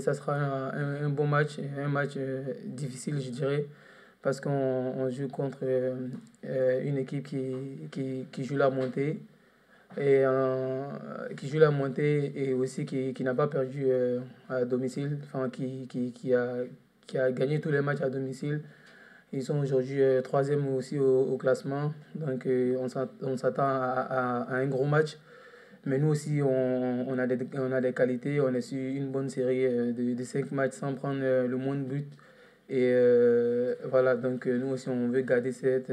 Ça sera un bon match, un match difficile, je dirais, parce qu'on joue contre une équipe qui joue la montée qui joue la montée et aussi qui n'a pas perdu à domicile, enfin qui a gagné tous les matchs à domicile. Ils sont aujourd'hui troisième aussi au classement, donc on s'attend à un gros match. Mais nous aussi, on a des qualités. On est sur une bonne série de 5 matchs sans prendre le moins de buts. Et voilà, donc nous aussi, on veut garder cette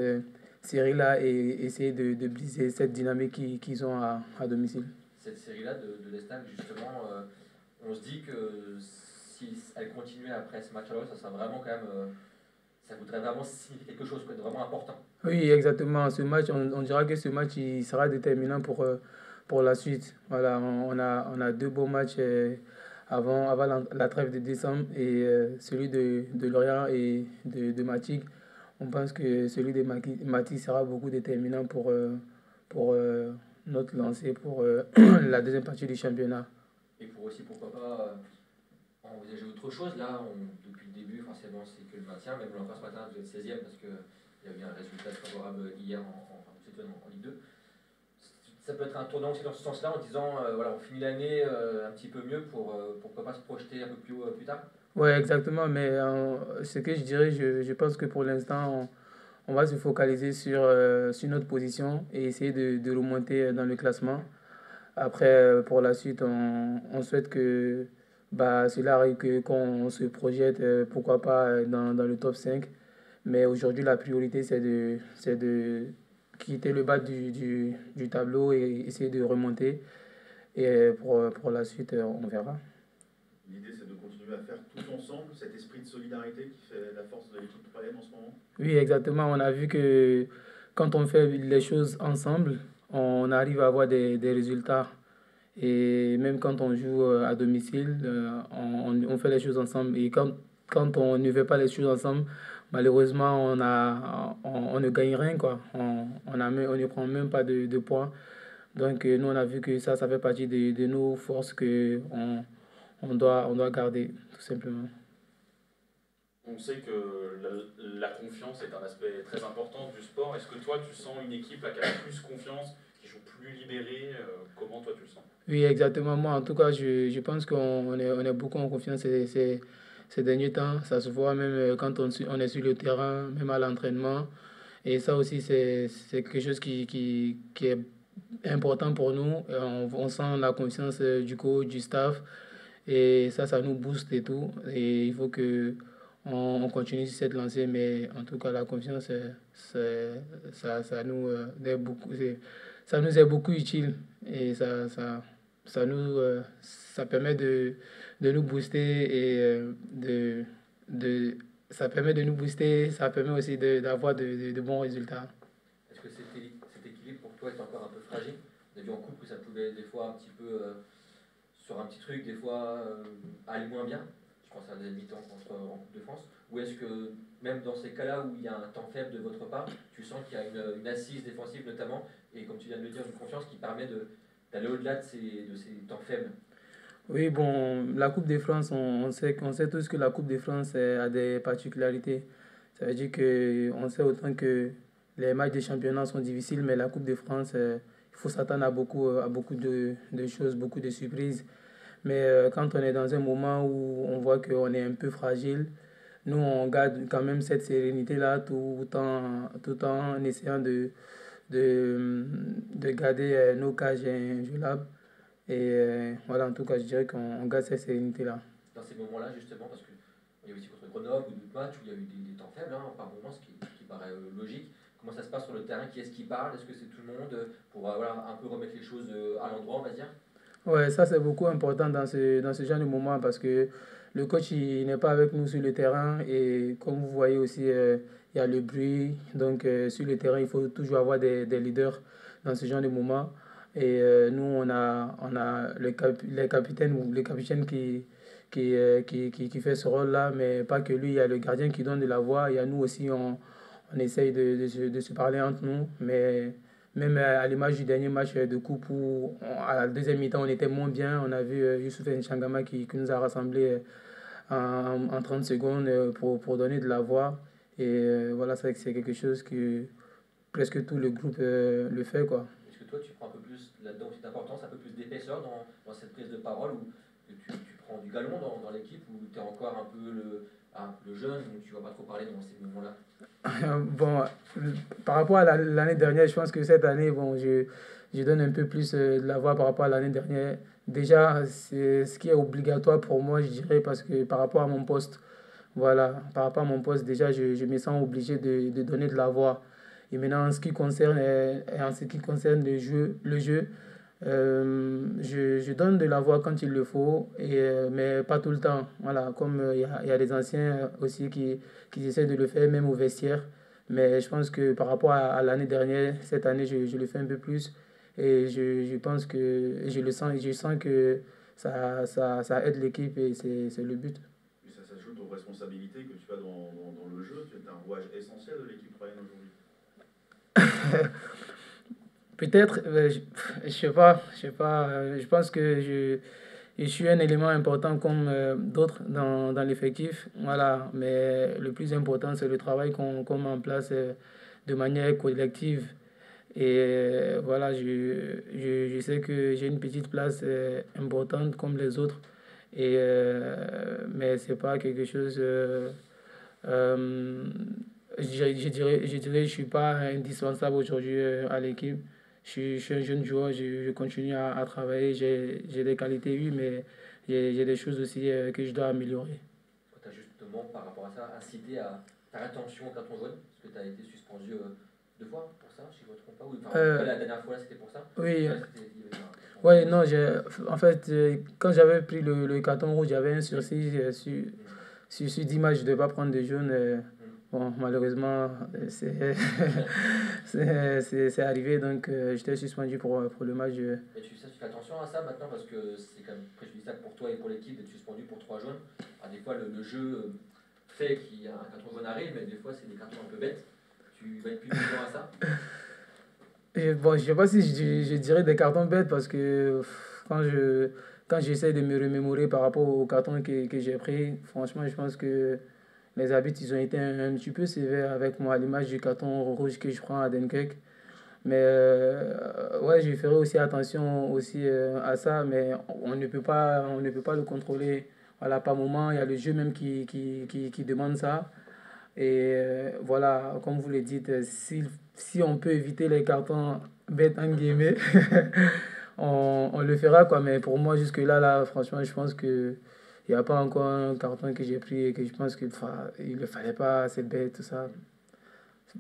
série-là et essayer de briser cette dynamique qu'ils ont à domicile. Cette série-là de l'Estac, justement, on se dit que si elle continuait après ce match-là, ça serait vraiment quand même. Ça voudrait vraiment signifier quelque chose, quoi, de vraiment important. Oui, exactement. Ce match, on dira que ce match il sera déterminant pour la suite. Voilà, on a deux beaux matchs avant la trêve de décembre et celui de Lorient et de Matig. On pense que celui de Matig sera beaucoup déterminant pour notre lancée pour la deuxième partie du championnat. Et pour aussi, pourquoi pas, envisager autre chose. Là, depuis le début, forcément, c'est que le maintien. Même encore ce matin, vous êtes 16e parce qu'il y a eu un résultat favorable hier en Ligue 2. Ça peut être un tournant aussi dans ce sens-là, en disant, voilà, on finit l'année un petit peu mieux pour pourquoi pas se projeter un peu plus haut plus tard. Ouais, exactement. Mais ce que je dirais, je pense que pour l'instant, on va se focaliser sur notre position et essayer de remonter dans le classement. Après, pour la suite, on souhaite que bah, cela arrive, qu'on se projette, pourquoi pas, dans le top 5. Mais aujourd'hui, la priorité, c'est de quitter le bas du tableau et essayer de remonter. Et pour la suite, on verra. L'idée, c'est de continuer à faire tout ensemble, cet esprit de solidarité qui fait la force de l'équipe troyenne en ce moment. Oui, exactement. On a vu que quand on fait les choses ensemble, on arrive à avoir des résultats. Et même quand on joue à domicile, on fait les choses ensemble. Et quand on ne fait pas les choses ensemble, malheureusement, on ne gagne rien, quoi. On ne prend même pas de points. Donc, nous, on a vu que ça fait partie de nos forces que on doit garder, tout simplement. On sait que la confiance est un aspect très important du sport. Est-ce que toi, tu sens une équipe là, qui a plus confiance, qui joue plus libérée comment toi, tu le sens? Oui, exactement. Moi, en tout cas, je pense on est beaucoup en confiance ces derniers temps. Ça se voit même quand on est sur le terrain, même à l'entraînement. Et ça aussi, c'est quelque chose qui est important pour nous. On sent la confiance du coach, du staff. Et ça nous booste et tout. Et il faut que on continue sur cette lancée. Mais en tout cas, la confiance, ça nous est beaucoup, ça nous est beaucoup utile. Et ça permet de nous booster et de, ça permet de nous booster. Ça permet aussi d'avoir de bons résultats. Est-ce que cet équilibre pour toi est encore un peu fragile? On a vu en couple que ça pouvait des fois un petit peu sur un petit truc, des fois aller moins bien. Je pense à des mi-temps en Coupe de France. Ou est-ce que même dans ces cas-là où il y a un temps faible de votre part, tu sens qu'il y a une assise défensive notamment, et comme tu viens de le dire, une confiance qui permet d'aller au-delà de ces temps faibles? Oui, bon, la Coupe de France, on sait tous que la Coupe de France a des particularités. Ça veut dire que on sait autant que les matchs de championnat sont difficiles, mais la Coupe de France, il faut s'attendre à beaucoup de choses, beaucoup de surprises. Mais quand on est dans un moment où on voit qu'on est un peu fragile, nous, on garde quand même cette sérénité-là tout en essayant de garder nos cages inviolables. Et voilà, en tout cas, je dirais qu'on garde cette sérénité-là. Dans ces moments-là, justement, parce qu'il y a aussi contre Grenoble ou d'autres matchs où il y a eu des temps faibles, hein, par moments, ce qui paraît logique. Comment ça se passe sur le terrain? Qui est-ce qui parle? Est-ce que c'est tout le monde pour voilà, un peu remettre les choses à l'endroit, on va dire? Ouais, ça c'est beaucoup important dans ce genre de moment parce que le coach il n'est pas avec nous sur le terrain et comme vous voyez aussi il y a le bruit donc sur le terrain il faut toujours avoir des leaders dans ce genre de moment et nous on a les capitaines ou le capitaine qui fait ce rôle-là mais pas que lui, il y a le gardien qui donne de la voix, il y a nous aussi on essaye de se parler entre nous Même à l'image du dernier match de coupe où à la deuxième mi-temps on était moins bien, on a vu Youssouf N'Changama qui nous a rassemblés en 30 secondes pour donner de la voix. Et voilà, c'est quelque chose que presque tout le groupe le fait, quoi. Est-ce que toi, tu prends un peu plus là-dedans cette importance, un peu plus d'épaisseur dans cette prise de parole, ou tu prends du galon dans l'équipe, ou tu es encore un peu le jeune, ou tu ne vas pas trop parler dans ces moments-là? Bon, par rapport à l'année dernière, je pense que cette année, bon, je donne un peu plus de la voix par rapport à l'année dernière. Déjà, c'est ce qui est obligatoire pour moi, je dirais, parce que par rapport à mon poste, voilà, par rapport à mon poste, déjà, je me sens obligé de donner de la voix. Et maintenant, en ce qui concerne le jeu, je donne de la voix quand il le faut, mais pas tout le temps. Voilà, comme il y a des anciens aussi qui essaient de le faire, même au vestiaire. Mais je pense que par rapport à l'année dernière, cette année, je le fais un peu plus. Et je pense que je sens que ça aide l'équipe et c'est le but. Mais ça s'ajoute aux responsabilités que tu as dans le jeu. Tu es un rouage essentiel de l'équipe royale aujourd'hui. Peut-être, je sais pas, je pense que je suis un élément important comme d'autres dans l'effectif, voilà, mais le plus important, c'est le travail qu'on met en place de manière collective. Et voilà, je sais que j'ai une petite place importante comme les autres, mais c'est pas quelque chose. Euh, je dirais, je suis pas indispensable aujourd'hui à l'équipe. Je suis un jeune joueur, je continue à travailler. J'ai des qualités, oui, mais j'ai des choses aussi que je dois améliorer. Tu as justement, par rapport à ça, incité à faire attention au carton jaune, parce que tu as été suspendu 2 fois pour ça, si je ne me trompe pas. Oui, enfin, la dernière fois, c'était pour ça. Oui, Là, il y avait un ouais, non, en fait, quand j'avais pris le carton rouge, j'avais un sursis sur 10 matchs, je ne devais pas prendre de jaune. Bon, malheureusement, c'est arrivé, donc j'étais suspendu pour le match. Et tu sais, tu fais attention à ça maintenant parce que c'est quand même préjudiciable pour toi et pour l'équipe d'être suspendu pour 3 jaunes. Alors, des fois, le jeu fait qu'il y a un carton jaune arrive, mais des fois, c'est des cartons un peu bêtes. Tu vas être plus vigilant à ça? Bon, je sais pas si je dirais des cartons bêtes parce que quand j'essaie de me remémorer par rapport aux cartons que j'ai pris, franchement, je pense que les arbitres, ils ont été un petit peu sévères avec moi à l'image du carton rouge que je prends à Dunkerque. Mais ouais, je ferai aussi attention aussi à ça, mais on ne peut pas le contrôler. Voilà, par moment, il y a le jeu même qui demande ça. Et voilà, comme vous le dites, si on peut éviter les cartons bêtes en guillemets, on le fera quoi. Mais pour moi, jusque-là, là, franchement, je pense que il n'y a pas encore un carton que j'ai pris et que je pense qu'il ne fallait pas, c'est bête, tout ça.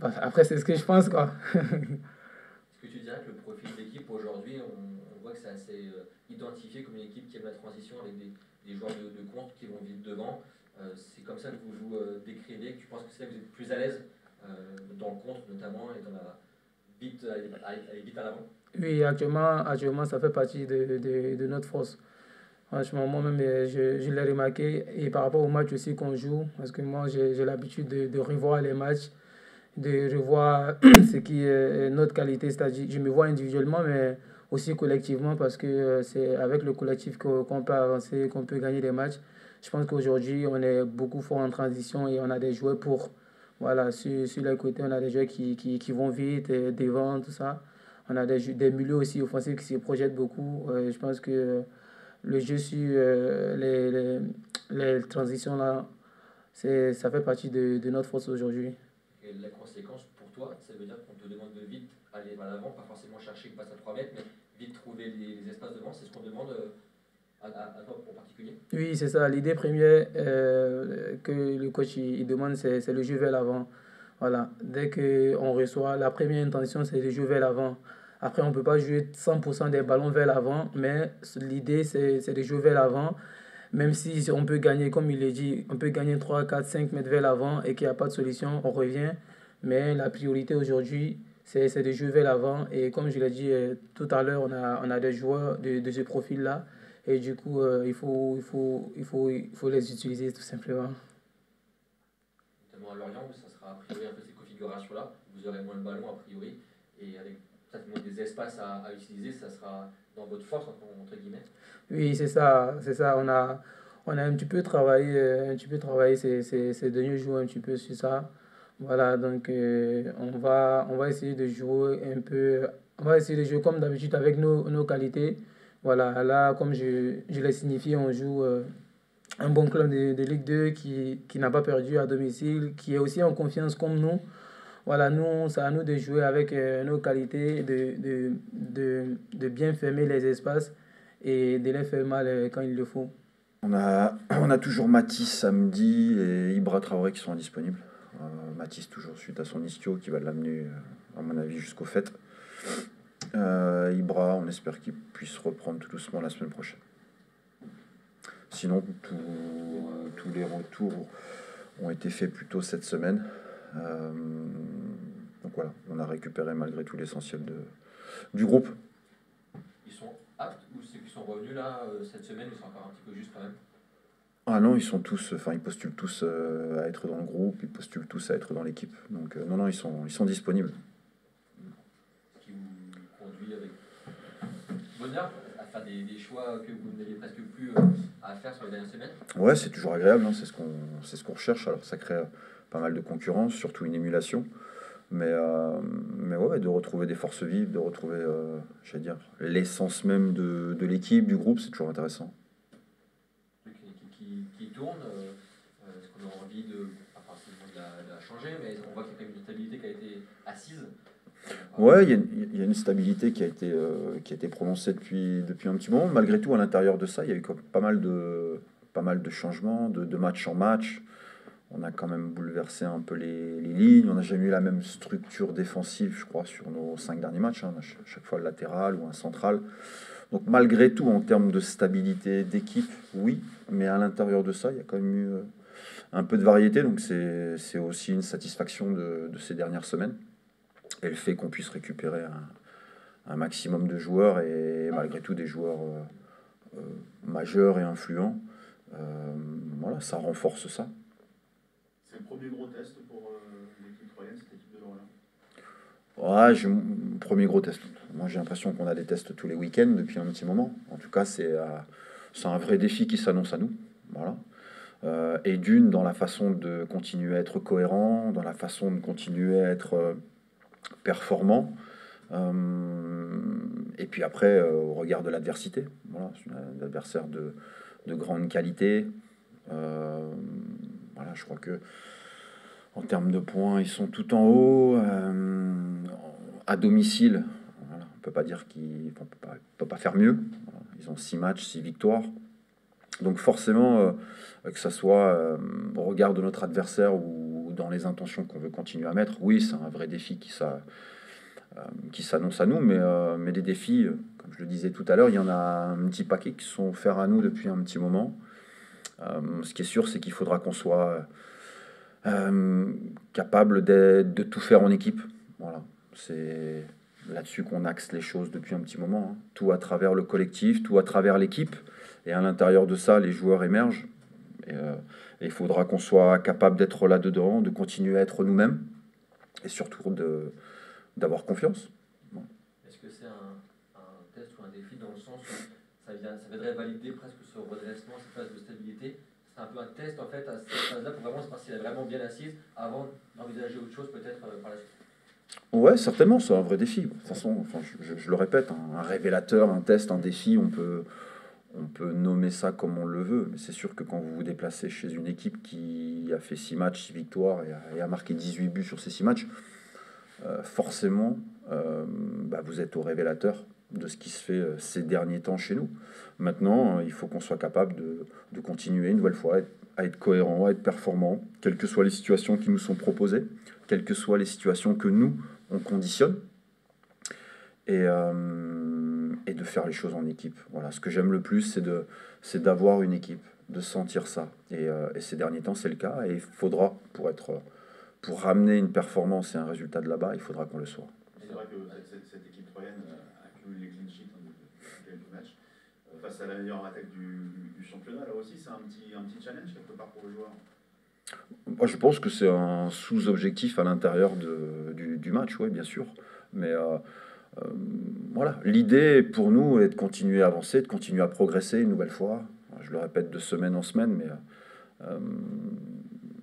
Après, c'est ce que je pense quoi. Est-ce que tu dirais que le profil d'équipe aujourd'hui, on voit que c'est assez identifié comme une équipe qui aime la transition avec des joueurs de contre qui vont vite devant? C'est comme ça que vous décrivez, que tu penses que c'est là que vous êtes plus à l'aise dans le contre notamment et dans la aller vite à l'avant? Oui, actuellement, ça fait partie de notre force. Franchement, moi-même, je l'ai remarqué. Et par rapport au match aussi qu'on joue, parce que moi, j'ai l'habitude de revoir les matchs, de revoir ce qui est notre qualité. C'est-à-dire, je me vois individuellement, mais aussi collectivement, parce que c'est avec le collectif qu'on peut avancer, qu'on peut gagner des matchs. Je pense qu'aujourd'hui, on est beaucoup fort en transition et on a des joueurs pour. Voilà, sur les côtés, on a des joueurs qui vont vite, et devant, tout ça. On a des milieux aussi offensifs qui se projettent beaucoup. Je pense que le jeu sur les transitions là, ça fait partie de notre force aujourd'hui. Et la conséquence pour toi, ça veut dire qu'on te demande de vite aller vers l'avant, pas forcément chercher une passe à 3 mètres, mais vite trouver les espaces devant. C'est ce qu'on demande à toi en particulier? Oui, c'est ça. L'idée première que le coach il demande, c'est le jeu vers l'avant. Voilà. Dès qu'on reçoit, la première intention, c'est le jeu vers l'avant. Après, on ne peut pas jouer 100% des ballons vers l'avant, mais l'idée, c'est de jouer vers l'avant. Même si on peut gagner, comme il l'a dit, on peut gagner 3 4 5 mètres vers l'avant et qu'il n'y a pas de solution, on revient. Mais la priorité aujourd'hui, c'est de jouer vers l'avant. Et comme je l'ai dit tout à l'heure, on a des joueurs de ce profil-là. Et du coup, il faut les utiliser tout simplement. Notamment à Lorient, où ça sera a priori un peu ces configurations-là. Vous aurez moins de ballons a priori. Et avec certainement des espaces à utiliser, ça sera dans votre force, entre guillemets. Oui, c'est ça, c'est ça. On a un petit peu travaillé ces derniers jours un petit peu sur ça. Voilà, donc on va essayer de jouer un peu, on va essayer de jouer comme d'habitude avec nos qualités. Voilà, là, comme je l'ai signifié, on joue un bon club de Ligue 2 qui n'a pas perdu à domicile, qui est aussi en confiance comme nous. Voilà, nous, c'est à nous de jouer avec nos qualités, de bien fermer les espaces et de les faire mal quand il le faut. On a toujours Mathis samedi et Ibra Traoré qui sont disponibles. Mathis toujours suite à son ischio qui va l'amener, à mon avis, jusqu'au fait. Ibra, on espère qu'il puisse reprendre tout doucement la semaine prochaine. Sinon, tous les retours ont été faits plus tôt cette semaine. Donc voilà, on a récupéré malgré tout l'essentiel du groupe. Ils sont aptes ou c'est qu'ils sont revenus là cette semaine, ils sont encore un petit peu juste quand même? Ah non, ils sont tous, enfin ils postulent tous à être dans le groupe, ils postulent tous à être dans l'équipe. Donc non, ils sont disponibles. Ce qui vous conduit avec bonheur à faire des choix que vous n'aviez presque plus à faire sur les dernières semaines? Ouais, c'est toujours agréable, hein, c'est ce qu'on recherche. Alors ça crée pas mal de concurrence, surtout une émulation. Mais ouais, de retrouver des forces vives, de retrouver, j'allais dire, l'essence même de l'équipe, du groupe, c'est toujours intéressant. Une équipe qui tourne, est-ce qu'on a envie de, pas forcément de la changer, mais on voit qu'il y a quand même une stabilité qui a été assise? Ouais, il y a une stabilité qui a été prononcée depuis un petit moment. Malgré tout, à l'intérieur de ça, il y a eu pas mal de changements, de match en match. On a quand même bouleversé un peu les lignes. On n'a jamais eu la même structure défensive, je crois, sur nos 5 derniers matchs. On a chaque fois le latéral ou un central. Donc malgré tout, en termes de stabilité d'équipe, oui. Mais à l'intérieur de ça, il y a quand même eu un peu de variété. Donc c'est aussi une satisfaction de ces dernières semaines. Et le fait qu'on puisse récupérer un maximum de joueurs et malgré tout des joueurs majeurs et influents, voilà, ça renforce ça. C'est le premier gros test pour l'équipe troyenne, cette équipe de Ouais, Lorient? premier gros test. Moi, j'ai l'impression qu'on a des tests tous les week-ends depuis un petit moment. En tout cas, c'est un vrai défi qui s'annonce à nous. Voilà. Et d'une, dans la façon de continuer à être cohérent, dans la façon de continuer à être performant. Et puis après, au regard de l'adversité. Voilà, c'est un adversaire de grande qualité. Voilà, je crois que en termes de points, ils sont tout en haut. À domicile, voilà, on peut pas dire qu'ils peut pas faire mieux. Voilà, ils ont 6 matchs, 6 victoires. Donc forcément, que ça soit au regard de notre adversaire ou dans les intentions qu'on veut continuer à mettre, oui, c'est un vrai défi qui s'annonce à nous, mais des défis, comme je le disais tout à l'heure, il y en a un petit paquet qui sont offerts à nous depuis un petit moment. Ce qui est sûr, c'est qu'il faudra qu'on soit capable de tout faire en équipe. Voilà, c'est là-dessus qu'on axe les choses depuis un petit moment, hein. Tout à travers le collectif, tout à travers l'équipe, et à l'intérieur de ça, les joueurs émergent. Et il faudra qu'on soit capable d'être là-dedans, de continuer à être nous-mêmes, et surtout d'avoir confiance. Est-ce que c'est un test ou un défi dans le sens où ça viendrait valider presque ce redressement, cette phase de stabilité? C'est un peu un test en fait à cette phase-là pour vraiment se voir si elle est vraiment bien assise avant d'envisager autre chose peut-être par la suite. Ouais, certainement, c'est un vrai défi. De toute façon, enfin, je le répète, un révélateur, un test, un défi, on peut nommer ça comme on le veut. Mais c'est sûr que quand vous vous déplacez chez une équipe qui a fait 6 matchs, 6 victoires et a marqué 18 buts sur ces 6 matchs, forcément, vous êtes au révélateur de ce qui se fait ces derniers temps chez nous. Maintenant, il faut qu'on soit capable de continuer une nouvelle fois à être cohérent, à être performant, quelles que soient les situations qui nous sont proposées, quelles que soient les situations que nous, on conditionne, et de faire les choses en équipe. Voilà, ce que j'aime le plus, c'est d'avoir une équipe, de sentir ça. Et ces derniers temps, c'est le cas, et il faudra, pour ramener une performance et un résultat de là-bas, il faudra qu'on le soit. C'est vrai que cette équipe troyenne a cumulé les clean sheets de quelques matchs. Face à la meilleure attaque du championnat, là aussi, c'est un petit challenge quelque part pour les joueurs. Moi, je pense que c'est un sous-objectif à l'intérieur du match, oui, bien sûr. Mais Voilà, l'idée pour nous est de continuer à avancer, de continuer à progresser une nouvelle fois. Je le répète de semaine en semaine, mais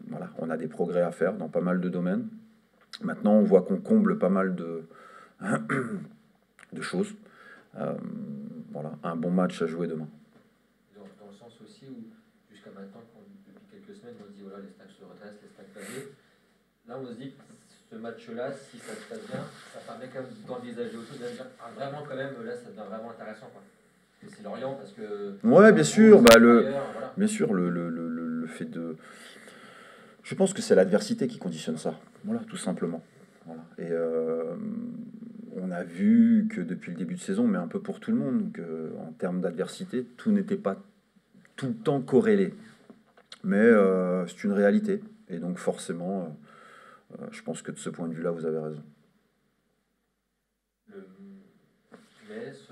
voilà, on a des progrès à faire dans pas mal de domaines. Maintenant, on voit qu'on comble pas mal de choses. Voilà, un bon match à jouer demain. Dans le sens aussi où, jusqu'à maintenant, depuis quelques semaines, on se dit voilà, les stacks se redressent, les stacks perdent. Là, on se dit que ce match-là, si ça se passe bien, ça permet quand même d'envisager autre chose, de dire ah, vraiment, quand même, là, ça devient vraiment intéressant. Quoi. C'est Lorient parce que. Ouais, bien sûr, voilà. bien sûr, le fait de. Je pense que c'est l'adversité qui conditionne ça. Voilà, tout simplement. Voilà. Et on a vu que depuis le début de saison, mais un peu pour tout le monde, qu'en termes d'adversité, tout n'était pas tout le temps corrélé. Mais c'est une réalité. Et donc forcément, je pense que de ce point de vue-là, vous avez raison. Metz,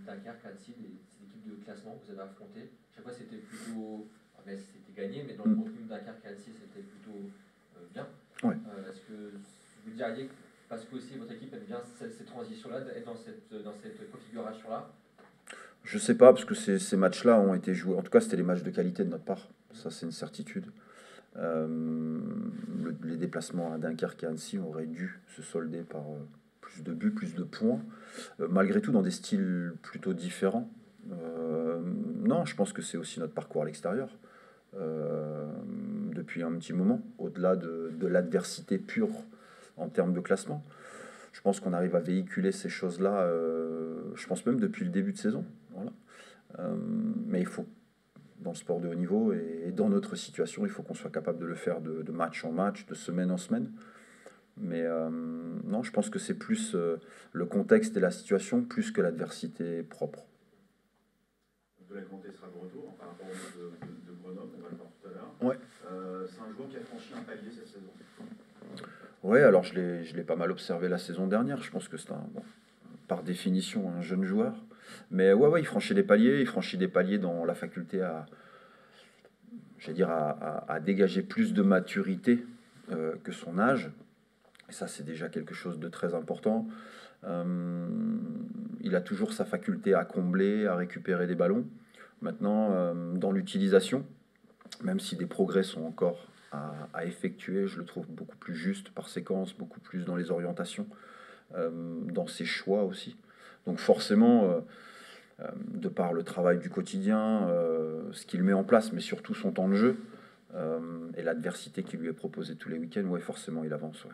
Dunkerque, Annecy, ces équipes de classement que vous avez affrontées, chaque fois c'était plutôt. Metz c'était gagné, mais dans le contenu de Dunkerque et Annecy c'était plutôt bien. Ouais. Est-ce que vous diriez, parce que aussi votre équipe aime bien ces transitions-là, d'être dans cette configuration-là? Je sais pas, parce que ces matchs-là ont été joués. En tout cas, c'était les matchs de qualité de notre part. Ça, c'est une certitude. Les déplacements à Dunkerque et Annecy auraient dû se solder par plus de buts, plus de points. Malgré tout, dans des styles plutôt différents. Non, je pense que c'est aussi notre parcours à l'extérieur. Depuis un petit moment, au-delà de l'adversité pure en termes de classement. Je pense qu'on arrive à véhiculer ces choses-là, je pense même depuis le début de saison. Voilà. Mais il faut, dans le sport de haut niveau et dans notre situation, il faut qu'on soit capable de le faire de match en match, de semaine en semaine. Mais non, je pense que c'est plus le contexte et la situation, plus que l'adversité propre. Abdoulaye Kanté sera de retour par rapport au match de Grenoble, on va le voir tout à l'heure. Ouais. C'est un joueur qui a franchi un palier cette saison. Ouais, alors je l'ai pas mal observé la saison dernière. Je pense que c'est par définition un jeune joueur. Mais ouais, il franchit des paliers dans la faculté à dégager plus de maturité que son âge. Et ça, c'est déjà quelque chose de très important. Il a toujours sa faculté à combler, à récupérer des ballons. Maintenant, dans l'utilisation, même si des progrès sont encore à effectuer, je le trouve beaucoup plus juste par séquence, beaucoup plus dans les orientations, dans ses choix aussi. Donc forcément, de par le travail du quotidien, ce qu'il met en place, mais surtout son temps de jeu, et l'adversité qui lui est proposée tous les week-ends, ouais, forcément il avance. Ouais.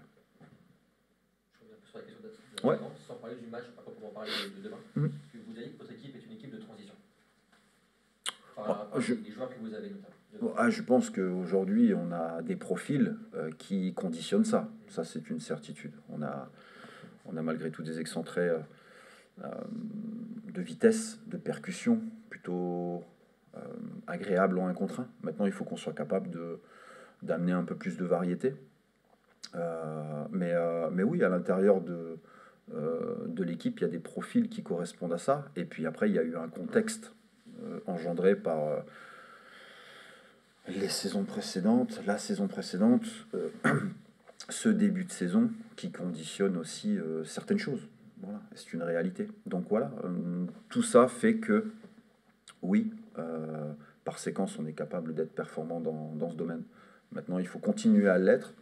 Je reviens sur la question Ouais. sans parler du match, pas pour en parler de demain. Mhm. Parce que vous avez dit que votre équipe est une équipe de transition. Par les joueurs que vous avez notamment. Je pense qu'aujourd'hui, on a des profils qui conditionnent ça. Ça, c'est une certitude. On a malgré tout des excentrés de vitesse, de percussion, plutôt agréables en 1 contre 1. Maintenant, il faut qu'on soit capable d'amener un peu plus de variété. Mais oui, à l'intérieur de l'équipe, il y a des profils qui correspondent à ça. Et puis après, il y a eu un contexte engendré par la saison précédente, ce début de saison qui conditionne aussi certaines choses. Voilà, c'est une réalité. Donc voilà, tout ça fait que, oui, par séquence, on est capable d'être performant dans ce domaine. Maintenant, il faut continuer à l'être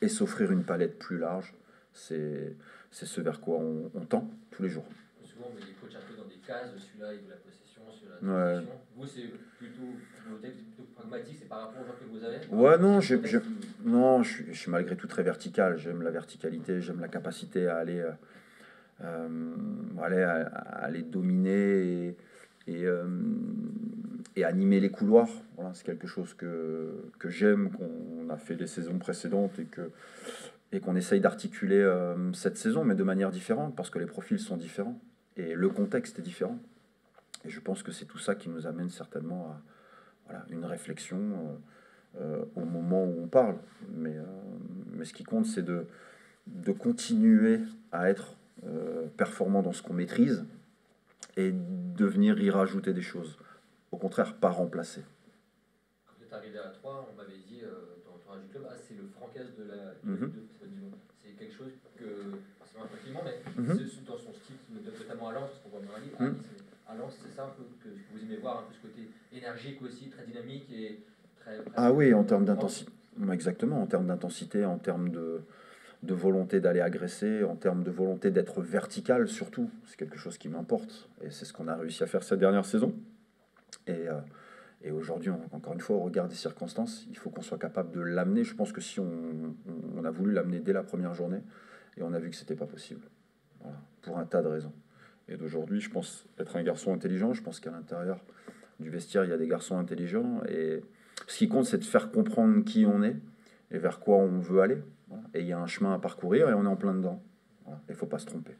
et s'offrir une palette plus large. C'est ce vers quoi on tend tous les jours. Souvent, on met les coachs un peu dans des cases, celui-là il veut la possession, celui-là la transition. Vous, c'est plutôt pragmatique, c'est par rapport aux gens que vous avez? Ouais, non, je suis malgré tout très vertical. J'aime la verticalité, j'aime la capacité à aller, à aller dominer et animer les couloirs. Voilà, c'est quelque chose que j'aime, qu'on a fait les saisons précédentes et qu'on essaye d'articuler cette saison, mais de manière différente, parce que les profils sont différents et le contexte est différent. Et je pense que c'est tout ça qui nous amène certainement à une réflexion au moment où on parle. Mais ce qui compte, c'est de continuer à être performant dans ce qu'on maîtrise et de venir y rajouter des choses. Au contraire, pas remplacer. Quand vous est arrivé à 3, on m'avait dit dans l'entourage du club, c'est le Francaise de la Mhm. de ce niveau. C'est quelque chose que, c'est pas un compliment, mais Mhm. c'est dans son style, notamment à Lens, parce qu'on voit Marly, Mhm. à Lens, c'est ça un peu que vous aimez voir, un peu ce côté énergique aussi, très dynamique et très... Ah oui, en termes d'intensité. Exactement, en termes d'intensité, en termes de volonté d'aller agresser, en termes de volonté d'être vertical surtout. C'est quelque chose qui m'importe. Et c'est ce qu'on a réussi à faire cette dernière saison. Et aujourd'hui, encore une fois, au regard des circonstances, il faut qu'on soit capable de l'amener. Je pense que si on a voulu l'amener dès la première journée, et on a vu que c'était pas possible. Voilà, pour un tas de raisons. Et d'aujourd'hui, je pense être un garçon intelligent. Je pense qu'à l'intérieur du vestiaire, il y a des garçons intelligents. Et ce qui compte, c'est de faire comprendre qui on est et vers quoi on veut aller. Voilà. Et il y a un chemin à parcourir et on est en plein dedans. Voilà. Il ne faut pas se tromper.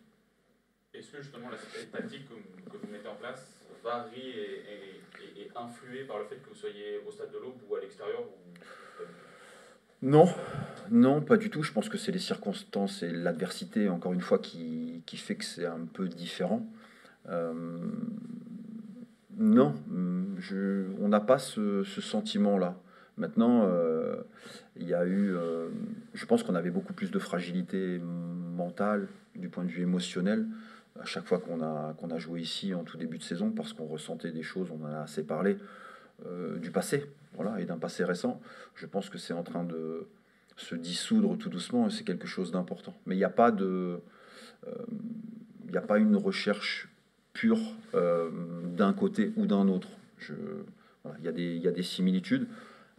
Est-ce que justement la tactique que vous mettez en place varie et est influée par le fait que vous soyez au stade de l'Aube ou à l'extérieur Non, non, pas du tout. Je pense que c'est les circonstances et l'adversité, encore une fois, qui fait que c'est un peu différent. Non, on n'a pas ce sentiment-là. Maintenant, il y a eu, je pense qu'on avait beaucoup plus de fragilité mentale du point de vue émotionnel à chaque fois qu'on a joué ici en tout début de saison parce qu'on ressentait des choses, on en a assez parlé, du passé, voilà, et d'un passé récent. Je pense que c'est en train de se dissoudre tout doucement et c'est quelque chose d'important. Mais il n'y a pas il n'y a pas une recherche pure d'un côté ou d'un autre. Voilà, il y a des similitudes.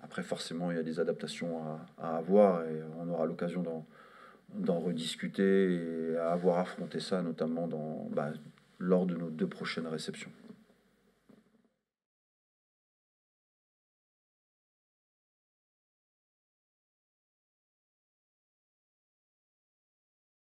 Après, forcément, il y a des adaptations à avoir et on aura l'occasion d'en rediscuter et à avoir affronté ça, notamment lors de nos 2 prochaines réceptions.